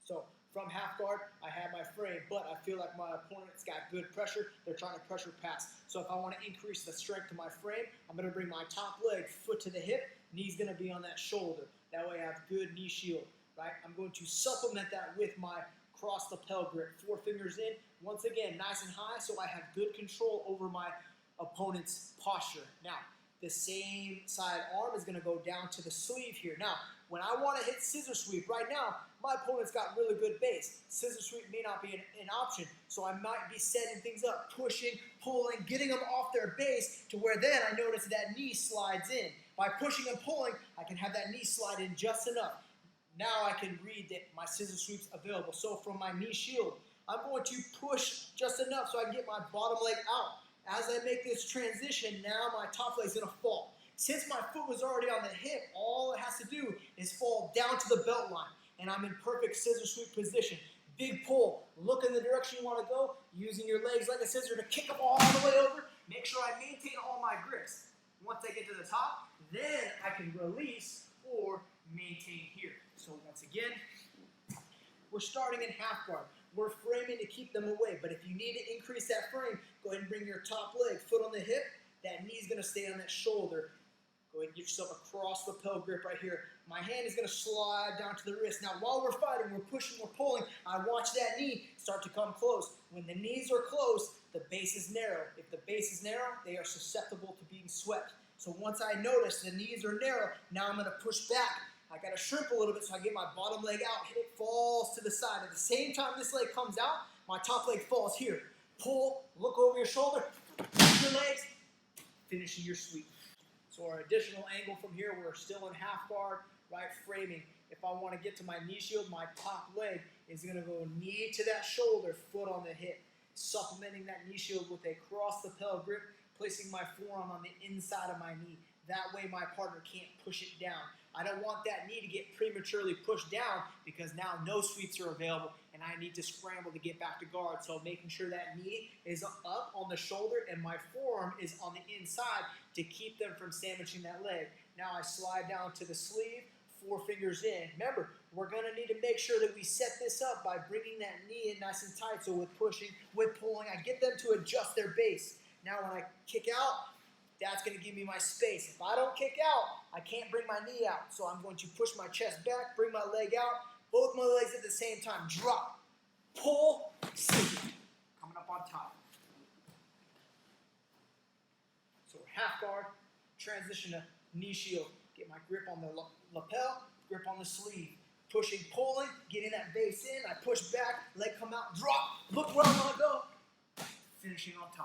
So from half guard, I have my frame, but I feel like my opponent's got good pressure. They're trying to pressure pass. So if I want to increase the strength of my frame, I'm going to bring my top leg, foot to the hip, knee's going to be on that shoulder. That way I have good knee shield, right? I'm going to supplement that with my cross lapel grip, 4 fingers in. Once again, nice and high, so I have good control over my opponent's posture. Now, the same side arm is going to go down to the sleeve here. Now, when I want to hit scissor sweep, right now, my opponent's got really good base. Scissor sweep may not be an option, so I might be setting things up, pushing, pulling, getting them off their base to where then I notice that knee slides in. By pushing and pulling, I can have that knee slide in just enough. Now I can read that my scissor sweep's available. So from my knee shield, I'm going to push just enough so I can get my bottom leg out. As I make this transition, now my top leg's going to fall. Since my foot was already on the hip, all it has to do is fall down to the belt line, and I'm in perfect scissor sweep position. Big pull. Look in the direction you want to go, using your legs like a scissor to kick them all the way over. Make sure I maintain all my grips. Once I get to the top, then I can release or maintain here. So once again, we're starting in half guard. We're framing to keep them away, but if you need to increase that frame, go ahead and bring your top leg, foot on the hip. That knee's going to stay on that shoulder. Go ahead and get yourself a cross lapel grip right here. My hand is going to slide down to the wrist. Now, while we're fighting, we're pushing, we're pulling, I watch that knee start to come close. When the knees are close, the base is narrow. If the base is narrow, they are susceptible to being swept. So once I notice the knees are narrow, now I'm going to push back. I got to shrimp a little bit so I get my bottom leg out. It falls to the side. At the same time this leg comes out, my top leg falls here. Pull, look over your shoulder, your legs, finishing your sweep. So our additional angle from here, we're still in half guard, right, framing. If I want to get to my knee shield, my top leg is going to go knee to that shoulder, foot on the hip. Supplementing that knee shield with a cross lapel grip, placing my forearm on the inside of my knee. That way my partner can't push it down. I don't want that knee to get prematurely pushed down because now no sweeps are available and I need to scramble to get back to guard. So making sure that knee is up on the shoulder and my forearm is on the inside to keep them from sandwiching that leg. Now I slide down to the sleeve, 4 fingers in. Remember, we're going to need to make sure that we set this up by bringing that knee in nice and tight. So with pushing, with pulling, I get them to adjust their base. Now when I kick out, that's going to give me my space. If I don't kick out, I can't bring my knee out. So I'm going to push my chest back, bring my leg out, both my legs at the same time. Drop, pull, scissor. Coming up on top. So half guard, transition to knee shield. Get my grip on the lapel, grip on the sleeve. Pushing, pulling, getting that base in. I push back, leg come out, drop. Look where I want to go. Finishing on top.